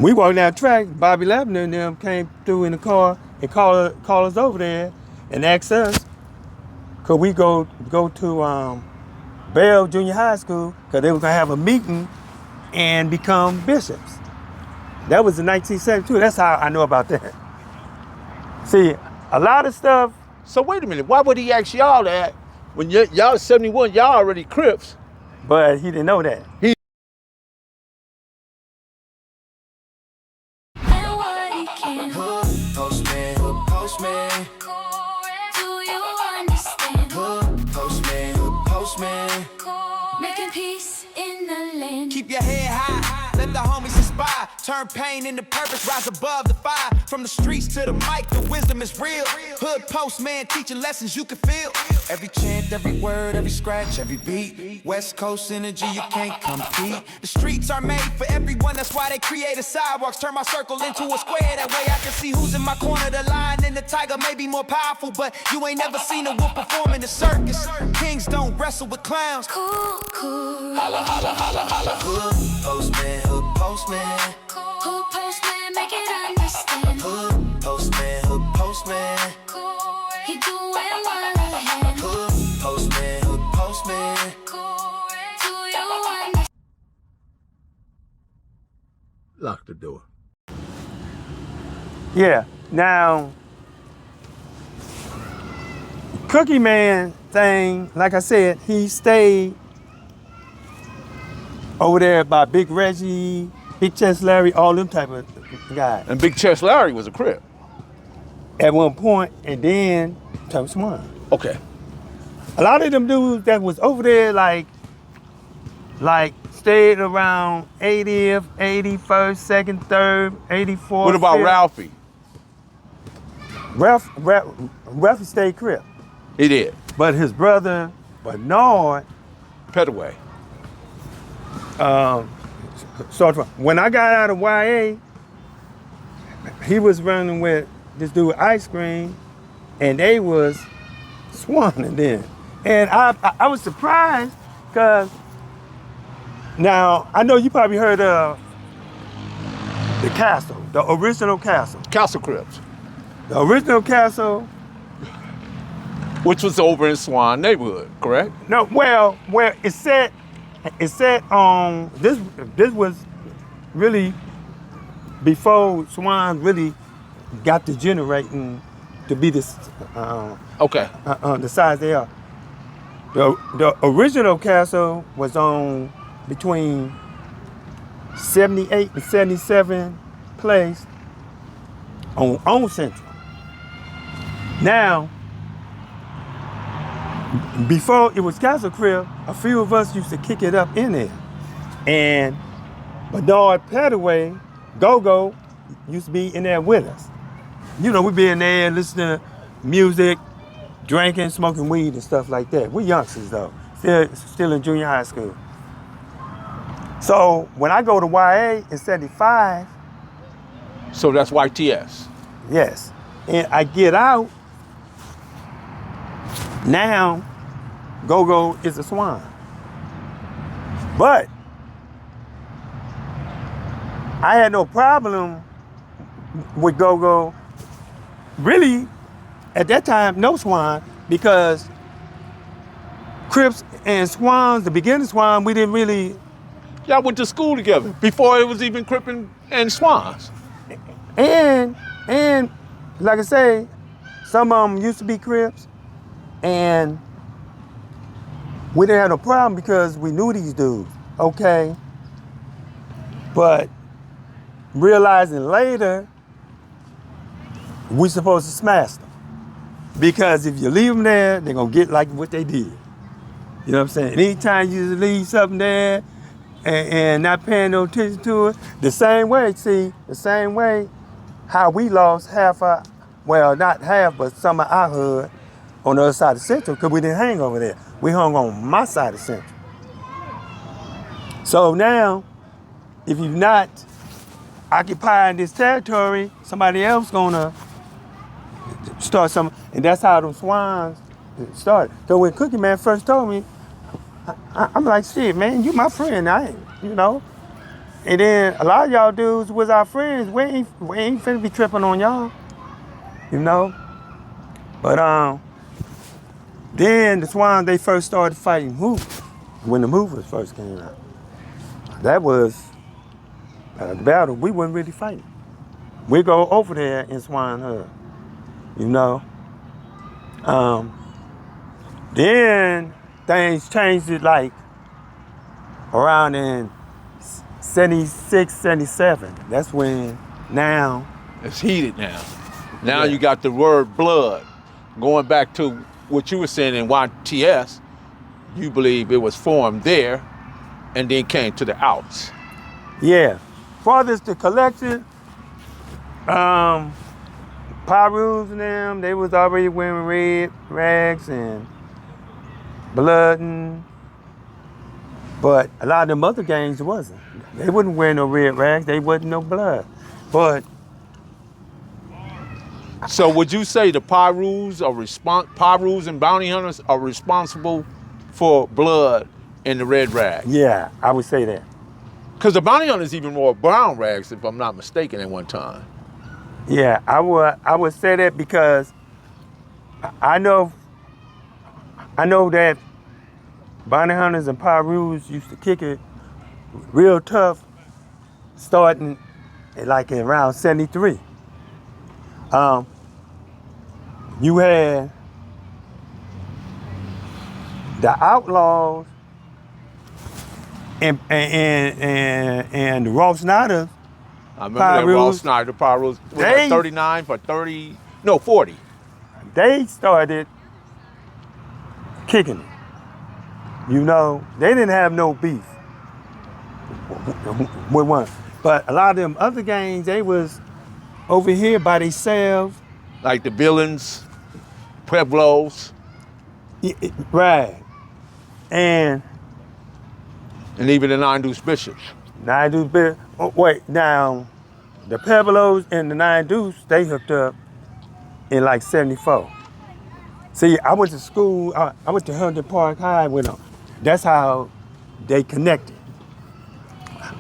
We walked down the track, Bobby Lavender and them came through in the car and called us over there and asked us, could we go to Bell Junior High School, because they were gonna have a meeting and become bishops. That was in 1972. That's how I know about that. See, a lot of stuff. So wait a minute, why would he ask y'all that when y'all 71, y'all already Crips? But he didn't know that. Postman. Do you understand? Postman. Making peace in the land. Keep your head high, let the homies inspire. Turn pain into purpose, rise above the fire. From the streets to the mic, the wisdom is real. Hood postman teaching lessons you can feel. Every chant, every word, every scratch, every beat. West Coast energy, you can't compete. The streets are made for everyone, that's why they created sidewalks. Turn my circle into a square, that way I can see who's in my corner. The lion and the tiger may be more powerful, but you ain't never seen a wolf perform in the circus. Kings don't wrestle with clowns. Cool. Holla, holla, holla, holla. Hood postman, Hood postman, make it understand. Hood postman. He doing one hand. Hood postman. Do you understand? Lock the door. Yeah. Now, Cookieman thing, like I said, he stayed over there by Big Reggie, Big Chest Larry, all them type of guys. And Big Chest Larry was a Crip. At one point, and then Tom Swan. Okay. A lot of them dudes that was over there, like stayed around 80th, 81st, 2nd, 3rd, 84th. What about 5th. Ralphie? Ralphie stayed Crip. He did. But his brother, Bernard, Petaway. when I got out of YA, he was running with this dude Ice Cream, and they was Swanning then. And I was surprised, because now I know you probably heard of the Castle, the original Castle. Castle Crips. The original Castle. Which was over in Swan neighborhood, correct? No, well, where it said on this was really before Swan really got to generating to be this Okay. the size they are. The original castle was on between 78 and 77 place on Central. Now, before it was Castle Crib, a few of us used to kick it up in there. And Bernard Petaway, Go-Go, used to be in there with us. You know, we'd be in there listening to music, drinking, smoking weed and stuff like that. We're youngsters though, still in junior high school. So when I go to YA in 75. So that's YTS. Yes, and I get out, now Go-Go is a Swan. But I had no problem with Go-Go. Really, at that time, no Swan, because Crips and Swans, the beginning Swan, we didn't really. Y'all went to school together before it was even Crip and Swans. And like I say, some of them used to be Crips, and we didn't have no problem because we knew these dudes, okay? But realizing later, we supposed to smash them. Because if you leave them there, they're gonna get like what they did. You know what I'm saying? Anytime you leave something there and not paying no attention to it, the same way how we lost half our, well, not half, but some of our hood on the other side of Central, because we didn't hang over there. We hung on my side of Central. So now, if you're not occupying this territory, somebody else gonna start something, and that's how them Swans started. So when Cookieman first told me, I'm like, shit, man, you my friend, I ain't, you know. And then a lot of y'all dudes was our friends. We ain't finna be tripping on y'all, you know. But then the Swans, they first started fighting Hoop when the movers first came out. That was a battle we wasn't really fighting. We go over there in Swan Hub, you know. Then things changed it like around in 76, 77. That's when now. It's heated now. Now Yeah. you got the word blood. Going back to what you were saying in YTS, you believe it was formed there and then came to the outs. Yeah. Farthest the collection, Pyrus and them, they was already wearing red rags and blood, but a lot of them other gangs wasn't. They wouldn't wear no red rags, they wasn't no blood. But So would you say the Pyrus and bounty hunters are responsible for blood in the red rag? yeah, I would say that. Because the bounty hunters even wore brown rags, if I'm not mistaken, at one time. Yeah, I would say that because I know that bounty hunters and Pyrus used to kick it real tough starting like in around 73. You had the outlaws and the Ross Snyder. I remember that Raw Pyrus. Snyder Pyrus was They- 39 for 30, no, 40. They started kicking it. You know, they didn't have no beef with one. But a lot of them other gangs, they was over here by themselves. Like the Villains, Pueblos, Right. And and even the Nine Deuce Bishops. Nine Deuce, wait, now, the Pueblos and the Nine Deuce, they hooked up in like 74. See, I went to school, I went to Hunter Park High with them. That's how they connected.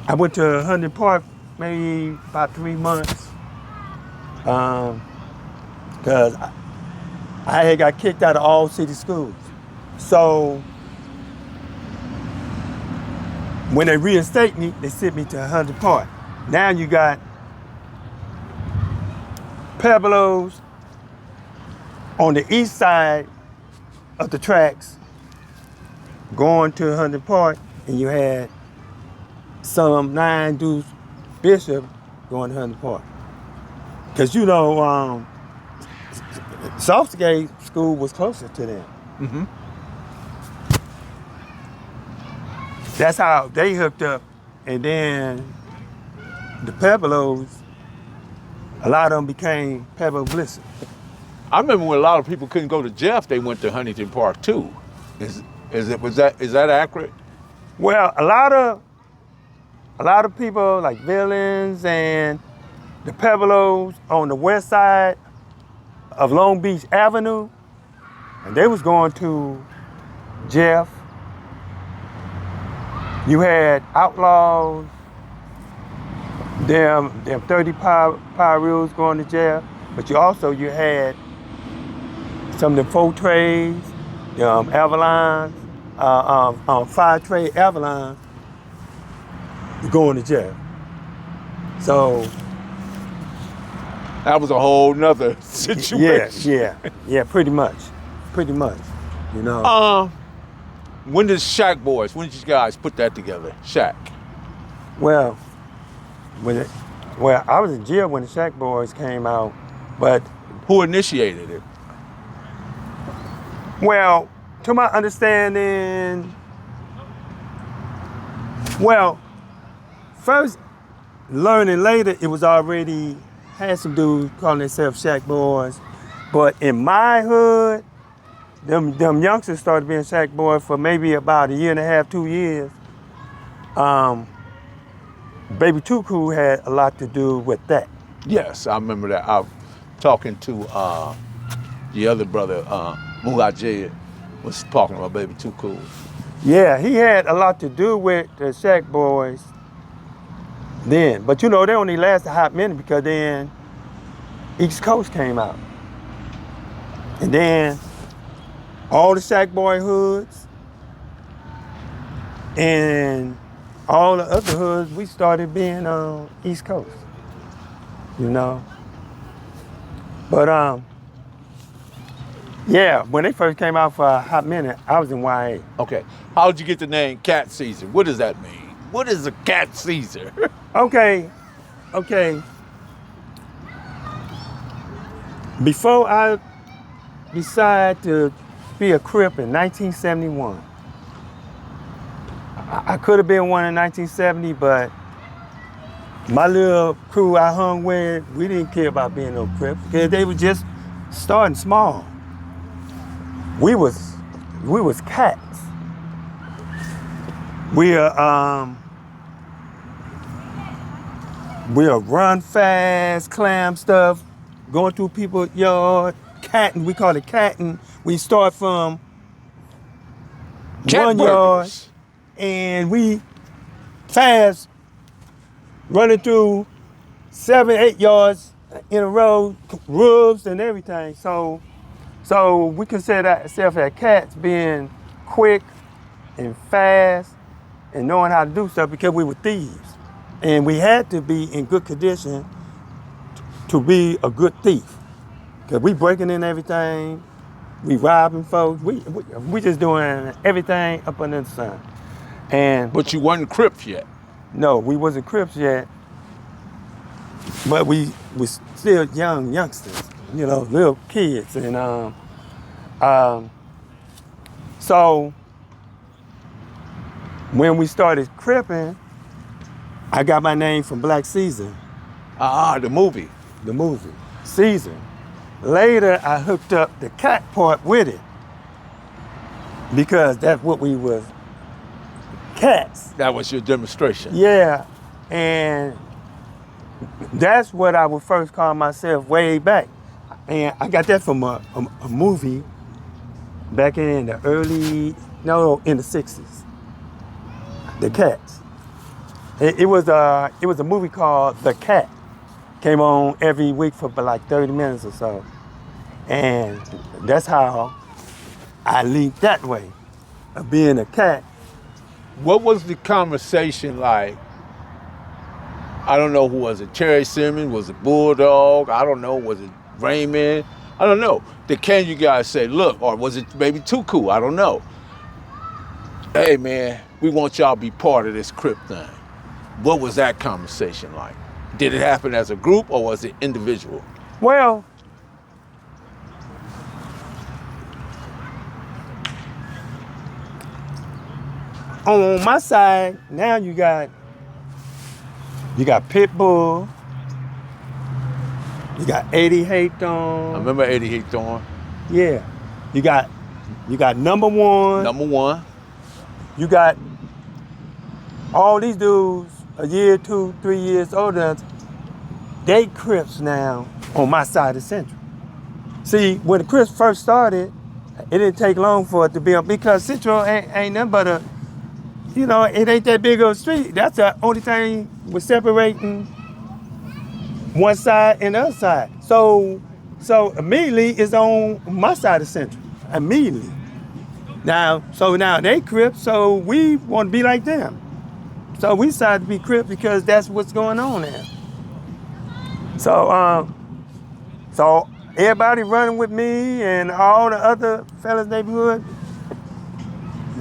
I went to Hunter Park maybe about 3 months, because I had got kicked out of all city schools. So when they reinstate me, they sent me to Hunter Park. Now you got Pueblos on the east side of the tracks going to Hunter Park, and you had some Nine Deuce Bishop going to Hunter Park. Because you know, Southgate School was closer to them. Mm-hmm. That's how they hooked up. And then the Pueblos, a lot of them became Pueblo Bliss. I remember when a lot of people couldn't go to Jeff, they went to Huntington Park too. Is that accurate? Well, a lot of people like Villains and the Pueblos on the west side of Long Beach Avenue, and they was going to Jeff. You had outlaws, them 30 Pyrus going to Jeff, but you had some of the 4 trades, Avalon, 5 trade Avalon going to Jeff. So That was a whole nother situation. yeah, pretty much, you know. When did Shack Boys, when did you guys put that together? Shack. Well, I was in jail when the Shack Boys came out, but Who initiated it? well, to my understanding, first learning later, it was already had some dudes calling themselves Shack Boys, but in my hood, them youngsters started being Shack Boys for maybe about a year and a half, 2 years. Baby Tuku had a lot to do with that. Yes, I remember that. I was talking to the other brother, Muhajir, was talking about Baby Too Cool. Yeah, he had a lot to do with the Shack Boys Then, but you know, they only lasted a hot minute because then East Coast came out. And then all the Sack Boy hoods and all the other hoods, we started being on East Coast, you know. But yeah, when they first came out for a hot minute, I was in YA. Okay. How did you get the name Cat Ceasar? What does that mean? What is a Cat Ceasar? Okay. Before I decided to be a Crip in 1971, I could have been one in 1970, but my little crew I hung with, we didn't care about being no Crip because they were just starting small. We was cats. We'll run fast, clam stuff, going through people's yard, catting, we call it catting. We start from Cat one burglars. yard and we fast running through 7-8 yards in a row, rubs and everything. So we consider ourselves as cats being quick and fast and knowing how to do stuff because we were thieves. And we had to be in good condition to be a good thief. Because we breaking in everything, we robbing folks, we just doing everything up under the sun. But you wasn't Crips yet. No, we wasn't Crips yet, but we still youngsters, you know, little kids. And so when we started Cripping, I got my name from Black Ceasar. The movie. The movie, Ceasar. Later, I hooked up the cat part with it because that's what we was, cats. That was your demonstration. Yeah, and that's what I would first call myself way back. And I got that from a movie back in the in the 60s. The Cats. It was a movie called The Cat. Came on every week for like 30 minutes or so. And that's how I linked that way of being a cat. What was the conversation like? I don't know, who was it? Terry Simmons? Was it Bulldog? I don't know. Was it Raymond? I don't know. Can you guys say, look, or was it maybe Too Cool? I don't know. Hey man, we want y'all to be part of this Crip thing. What was that conversation like? Did it happen as a group or was it individual? Well, on my side, now you got Pitbull, you got 80 Haythorn. I remember 80 Haythorn. Yeah. You got number one. Number one. You got all these dudes a year, 2, 3 years older. They Crips now on my side of Central. See, when the Crips first started, it didn't take long for it to be up because Central ain't nothing but a, you know, it ain't that big of a street. That's the only thing was separating one side and the other side. So immediately it's on my side of Central. Immediately. Now they Crips, so we want to be like them. So we decided to be Crips because that's what's going on there. So everybody running with me and all the other fellas neighborhood,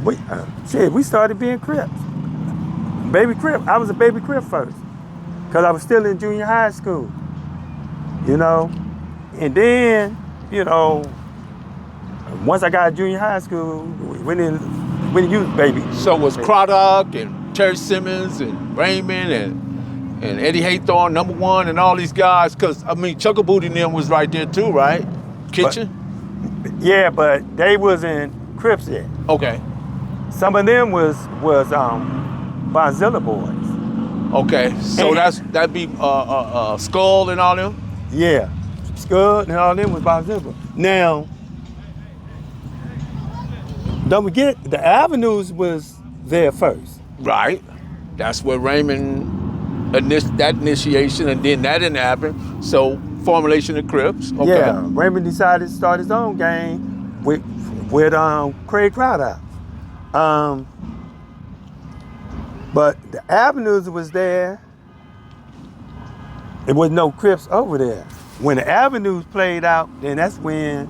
we started being Crips. Baby Crip. I was a baby Crip first because I was still in junior high school, you know. And then, you know, once I got to junior high school, we didn't use baby. So was Craddock and Terry Simmons and Raymond and Eddie Haythorn, number one, and all these guys, because, I mean, Chuckle Booty and them was right there too, right? Kitchen? But they wasn't Crips yet. Okay. Some of them was Bonsallo boys. Okay, so that'd be Skull and all them? Yeah, Skull and all them was Bonsallo. Now, don't forget, the Avenues was there first. Right. That's where Raymond that initiation, and then that didn't happen. So formulation of Crips. Okay. Yeah, Raymond decided to start his own gang with Craig Crowder. But the Avenues was there. There was no Crips over there. When the Avenues played out, then that's when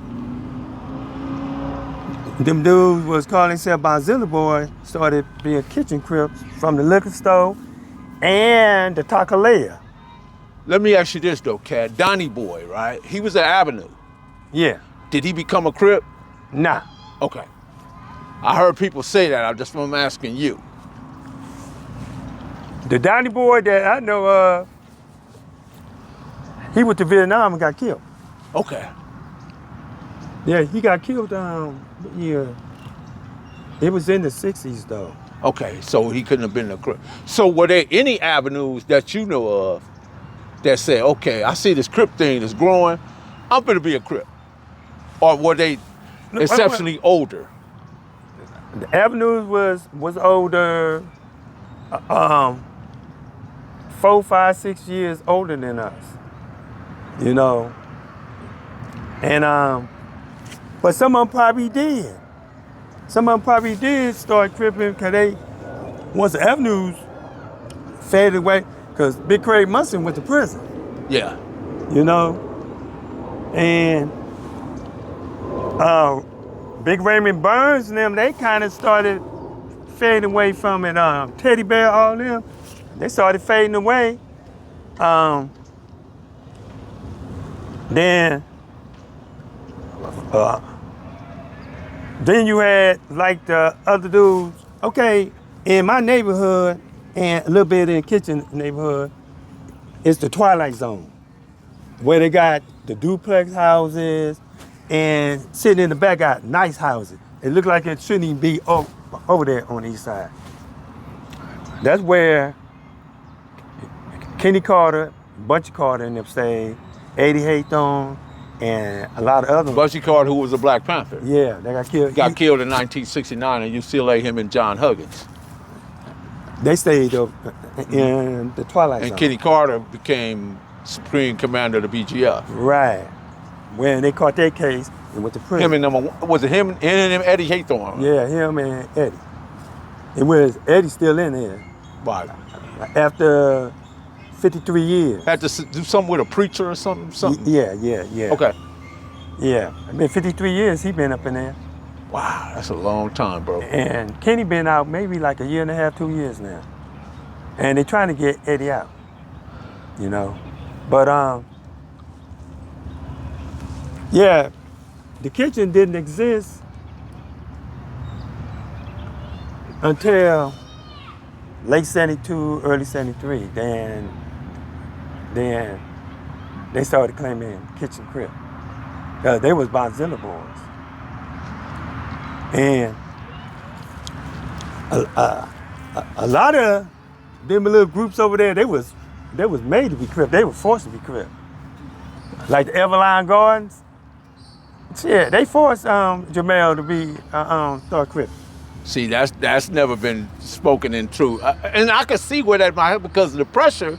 them dudes was calling themselves Bonsallo Boys, started being kitchen Crips from the liquor store and the Takalea. Let me ask you this though, Cat. Donnie Boy, right? He was an Avenue. Yeah. Did he become a Crip? Nah. Okay. I heard people say that. I'm asking you. The Donnie Boy that I know of, he went to Vietnam and got killed. Okay. Yeah, he got killed. Yeah. It was in the 60s though. Okay, so he couldn't have been a Crip. So were there any avenues that you know of that said, okay, I see this Crip thing that's growing, I'm gonna be a Crip? Or were they exceptionally older? The Avenues was older, 4, 5, 6 years older than us, you know. And but some of them probably did. Some of them probably did start cripping because once the Avenues faded away, because Big Craig Munson went to prison. Yeah. You know? And Big Raymond Burns and them, they kind of started fading away from it. Teddy Bear, all them, they started fading away. Then you had like the other dudes. Okay, in my neighborhood and a little bit in Kitchen neighborhood, it's the Twilight Zone, where they got the duplex houses and sitting in the back got nice houses. It looked like it shouldn't even be over there on the east side. That's where Kenny Carter, Bunchy Carter and them stayed, Eddie Haythorne, and a lot of other ones. Bunchy Carter, who was a Black Panther. Yeah, they got killed. Got killed in 1969 in UCLA, him and John Huggins. They stayed up in the Twilight Zone. And Kenny Carter became Supreme Commander of the BGF. Right. When they caught their case and went to prison. Was it him and Eddie Haythorne? Yeah, him and Eddie. It was Eddie still in there. Right. After 53 years. Had to do something with a preacher or something? Yeah. Okay. Yeah. I mean, 53 years he been up in there. Wow, that's a long time, bro. And Kenny been out maybe like a year and a half, 2 years now. And they trying to get Eddie out, you know. But yeah, the kitchen didn't exist until late 72, early 73. Then they started claiming Kitchen Crip. They was Bonsallo Boys. And a lot of them little groups over there, they was made to be Crip. They were forced to be Crip. Like the Everline Gardens. Yeah, they forced Jamel to be start Crip. See, that's never been spoken in truth. And I can see where that might happen because of the pressure.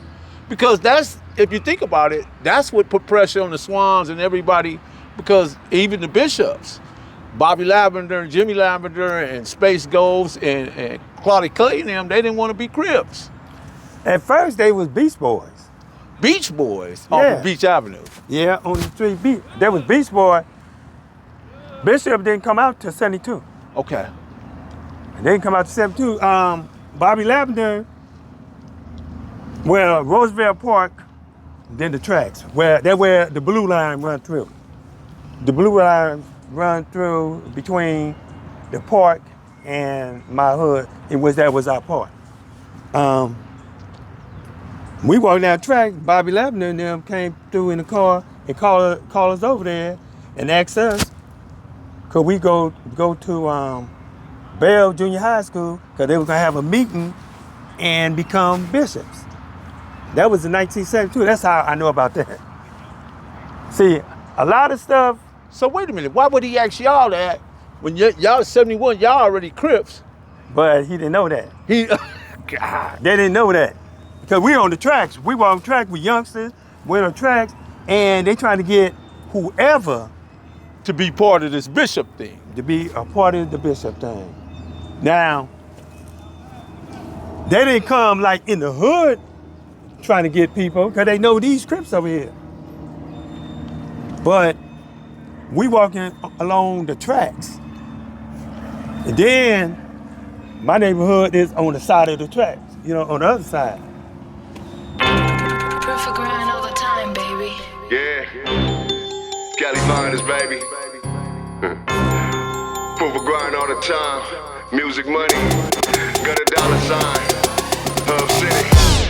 Because that's, if you think about it, that's what put pressure on the Swans and everybody, because even the bishops, Bobby Lavender and Jimmy Lavender and Space Ghost and Claudia Clay and them, they didn't want to be Crips. At first, they was Beach Boys. Beach Boys off of Beach Avenue. Yeah, on the street beat. There was Beach Boy. Bishop didn't come out till 72. Okay. They didn't come out till 72. Bobby Lavender, well, Roosevelt Park, then the tracks, where the blue line run through. The blue line run through between the park and my hood, in which that was our park. We walked down the track, Bobby Lavender and them came through in the car and called us over there and asked us, could we go to Bell Junior High School, because they were gonna have a meeting and become bishops. That was in 1972, that's how I know about that. See, a lot of stuff. So wait a minute, why would he ask y'all that when y'all 71, y'all already Crips? But he didn't know that. God. They didn't know that. Because we on the tracks. We were on the track, we youngsters, we're on the tracks, and they trying to get whoever To be part of this Bishop thing. to be a part of the Bishop thing. Now, they didn't come like in the hood trying to get people, because they know these Crips over here. But we walking along the tracks. And then my neighborhood is on the side of the tracks, you know, on the other side. Proof of grind all the time, baby. Yeah, Cali finest, baby. Proof of grind all the time. Music money, got a dollar sign. Hub City.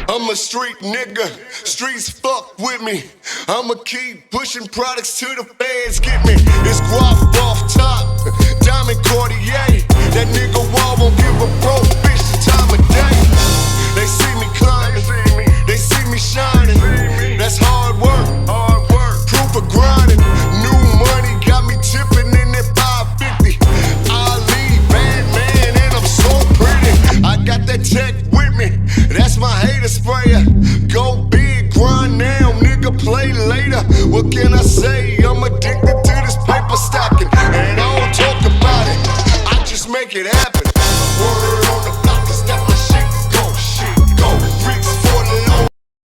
I'm a street nigga, streets fuck with me. I'ma keep pushing products till the feds get me. It's guap off top, diamond Cartier. That nigga Wall won't give a broke bitch the time of day. They see me climbing, they see me shining. That's hard work, proof of grinding. New money got me tipping in that 550. Ali, bad man, and I'm so pretty. I got that tech with me, that's my hater sprayer. Go big, grind now, nigga, play later. What can I say? I'm addicted to this paper stacking, and I don't talk about it, I just make it happen.